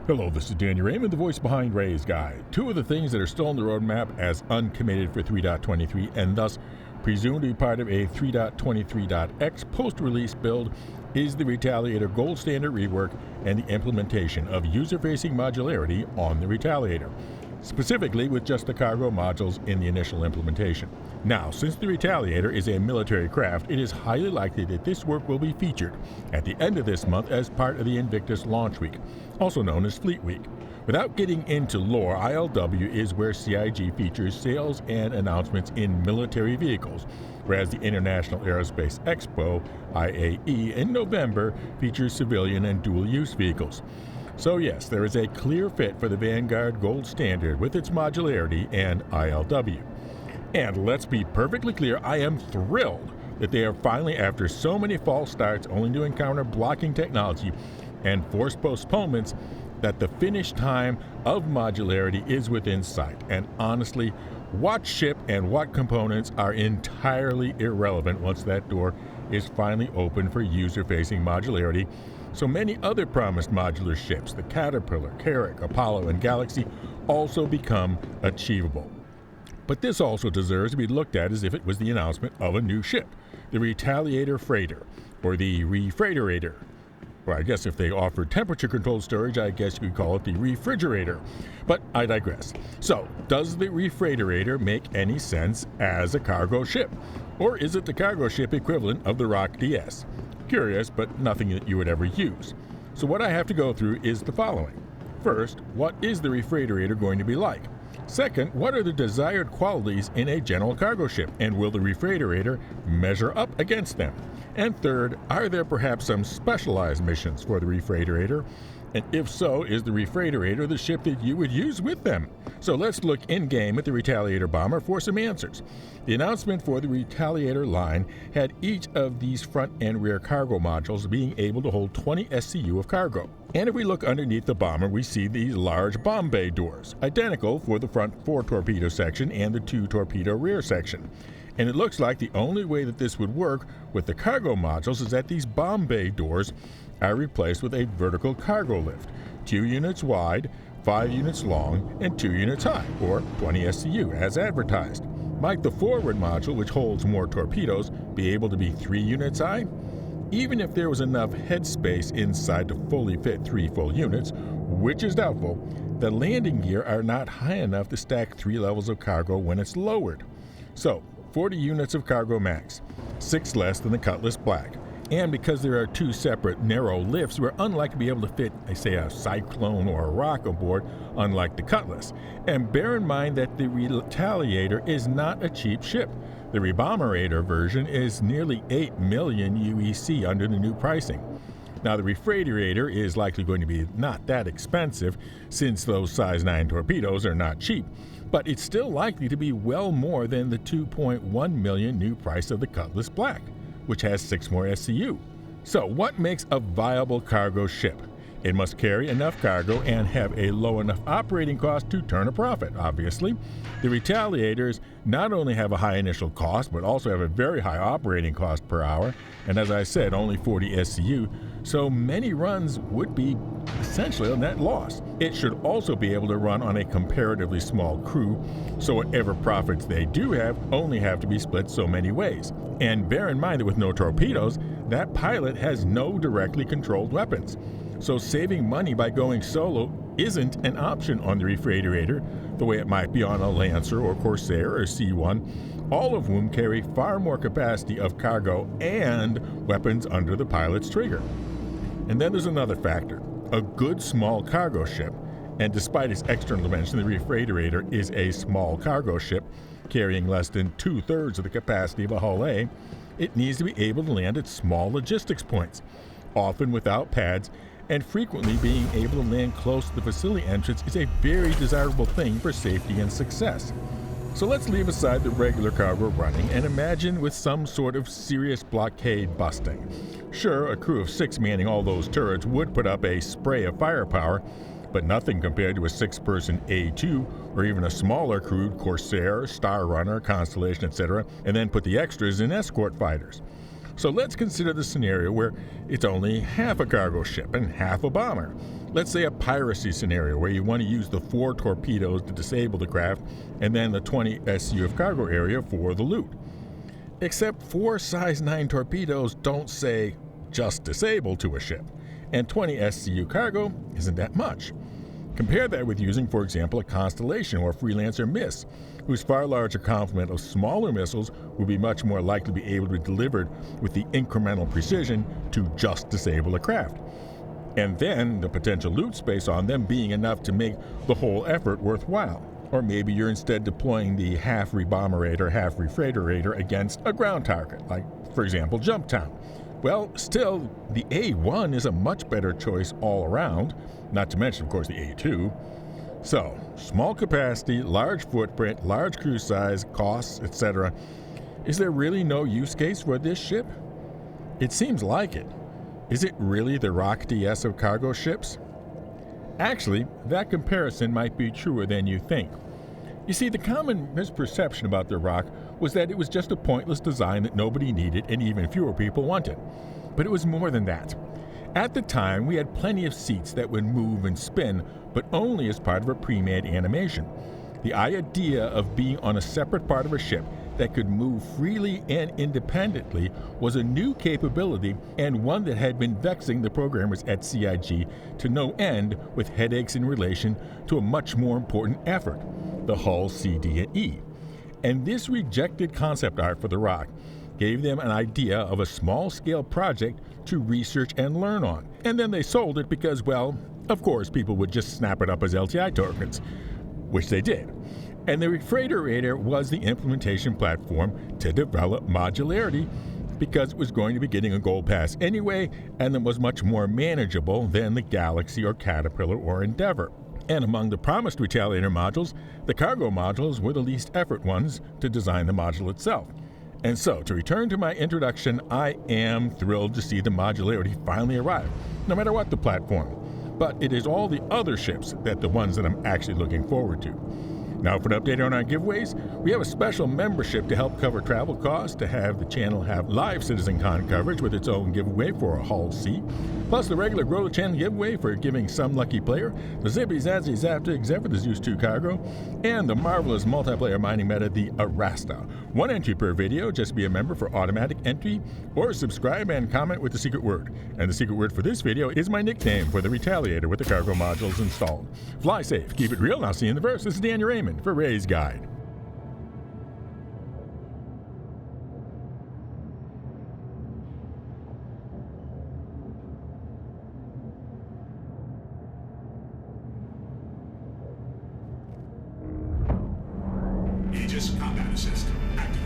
Hello, this is Danny Raymond, the voice behind Ray's Guide. Two of the things that are still on the roadmap as uncommitted for 3.23 and thus presumed to be part of a 3.23.x post-release build is the Retaliator Gold Standard rework and the implementation of user-facing modularity on the Retaliator, specifically with just the cargo modules in the initial implementation. Now, since the Retaliator is a military craft, it is highly likely that this work will be featured at the end of this month as part of the Invictus Launch Week, also known as Fleet Week. Without getting into lore, ILW is where CIG features sales and announcements in military vehicles, whereas the International Aerospace Expo, IAE, in November features civilian and dual-use vehicles. So yes, there is a clear fit for the Vanguard Gold Standard with its modularity and ILW. And let's be perfectly clear, I am thrilled that they are finally, after so many false starts only to encounter blocking technology and forced postponements, that the finish time of modularity is within sight. And honestly, what ship and what components are entirely irrelevant once that door is finally open for user-facing modularity. So many other promised modular ships, the Caterpillar, Carrack, Apollo, and Galaxy, also become achievable. But this also deserves to be looked at as if it was the announcement of a new ship, the Retaliator Freighter, or the Refreigerator. Well, I guess if they offered temperature-controlled storage, I guess you could call it the Refrigerator. But I digress. So, does the Refrigerator make any sense as a cargo ship? Or is it the cargo ship equivalent of the Rock DS? Curious, but nothing that you would ever use. So what I have to go through is the following. First, what is the Refrigerator going to be like? Second, what are the desired qualities in a general cargo ship, and will the Refrigerator measure up against them? And third, are there perhaps some specialized missions for the Refrigerator? And if so, is the Refrigerator the ship that you would use with them? So let's look in-game at the Retaliator bomber for some answers. The announcement for the Retaliator line had each of these front and rear cargo modules being able to hold 20 SCU of cargo. And if we look underneath the bomber, we see these large bomb bay doors, identical for the front 4 torpedo section and the 2 torpedo rear section. And it looks like the only way that this would work with the cargo modules is that these bomb bay doors are replaced with a vertical cargo lift, 2 units wide, 5 units long, and 2 units high, or 20 SCU, as advertised. Might the forward module, which holds more torpedoes, be able to be 3 units high? Even if there was enough headspace inside to fully fit 3 full units, which is doubtful, the landing gear are not high enough to stack 3 levels of cargo when it's lowered. So, 40 units of cargo max, 6 less than the Cutlass Black. And because there are 2 separate narrow lifts, we're unlikely to be able to fit, say, a Cyclone or a Rock aboard, unlike the Cutlass. And bear in mind that the Retaliator is not a cheap ship. The Rebomberator version is nearly 8 million UEC under the new pricing. Now, the Refrigerator is likely going to be not that expensive, since those size 9 torpedoes are not cheap, but it's still likely to be well more than the 2.1 million new price of the Cutlass Black, which has 6 more SCU. So what makes a viable cargo ship? It must carry enough cargo and have a low enough operating cost to turn a profit, obviously. The Retaliators not only have a high initial cost, but also have a very high operating cost per hour, and as I said, only 40 SCU, so many runs would be essentially a net loss. It should also be able to run on a comparatively small crew, so whatever profits they do have only have to be split so many ways. And bear in mind that with no torpedoes, that pilot has no directly controlled weapons. So saving money by going solo isn't an option on the Refrigerator, the way it might be on a Lancer or Corsair or C1, all of whom carry far more capacity of cargo and weapons under the pilot's trigger. And then there's another factor, a good small cargo ship, and despite its external dimension, the Refrigerator is a small cargo ship carrying less than 2/3 of the capacity of a Hull A. It needs to be able to land at small logistics points, often without pads, and frequently being able to land close to the facility entrance is a very desirable thing for safety and success. So let's leave aside the regular cargo running and imagine with some sort of serious blockade busting. Sure, a crew of 6 manning all those turrets would put up a spray of firepower, but nothing compared to a 6-person A2 or even a smaller crewed Corsair, Star Runner, Constellation, etc., and then put the extras in escort fighters. So let's consider the scenario where it's only half a cargo ship and half a bomber. Let's say a piracy scenario where you want to use the 4 torpedoes to disable the craft and then the 20 SCU of cargo area for the loot. Except 4 size 9 torpedoes don't say just disable to a ship, and 20 SCU cargo isn't that much. Compare that with using, for example, a Constellation or Freelancer Miss, whose far larger complement of smaller missiles would be much more likely to be able to be delivered with the incremental precision to just disable a craft. And then the potential loot space on them being enough to make the whole effort worthwhile. Or maybe you're instead deploying the half rebomberator, half refrigerator against a ground target, like, for example, Jumptown. Well, still, the A1 is a much better choice all around, not to mention, of course, the A2. So, small capacity, large footprint, large crew size, costs, etc. Is there really no use case for this ship? It seems like it. Is it really the Rock DS of cargo ships? Actually, that comparison might be truer than you think. You see, the common misperception about the Rock was that it was just a pointless design that nobody needed and even fewer people wanted. But it was more than that. At the time, we had plenty of seats that would move and spin, but only as part of a pre-made animation. The idea of being on a separate part of a ship that could move freely and independently was a new capability and one that had been vexing the programmers at CIG to no end with headaches in relation to a much more important effort, the hull CD and E. And this rejected concept art for the Rock gave them an idea of a small-scale project to research and learn on. And then they sold it because, well, of course people would just snap it up as LTI tokens, which they did. And the refrigerator was the implementation platform to develop Modularity because it was going to be getting a gold pass anyway, and it was much more manageable than the Galaxy or Caterpillar or Endeavor. And among the promised Retaliator modules, the cargo modules were the least effort ones to design the module itself. And so, to return to my introduction, I am thrilled to see the Modularity finally arrive, no matter what the platform. But it is all the other ships that the ones that I'm actually looking forward to. Now for an update on our giveaways, we have a special membership to help cover travel costs, to have the channel have live CitizenCon coverage with its own giveaway for a Hull C, plus the regular Grow the Channel giveaway for giving some lucky player, the Zippy Zazzy Zaptic Zephyr, the Zeus 2 cargo, and the marvelous multiplayer mining meta, the Arasta. 1 entry per video, just be a member for automatic entry, or subscribe and comment with the secret word. And the secret word for this video is my nickname for the Retaliator with the cargo modules installed. Fly safe, keep it real, and I'll see you in the verse. This is Daniel Raymond for Ray's Guide. Aegis combat system active.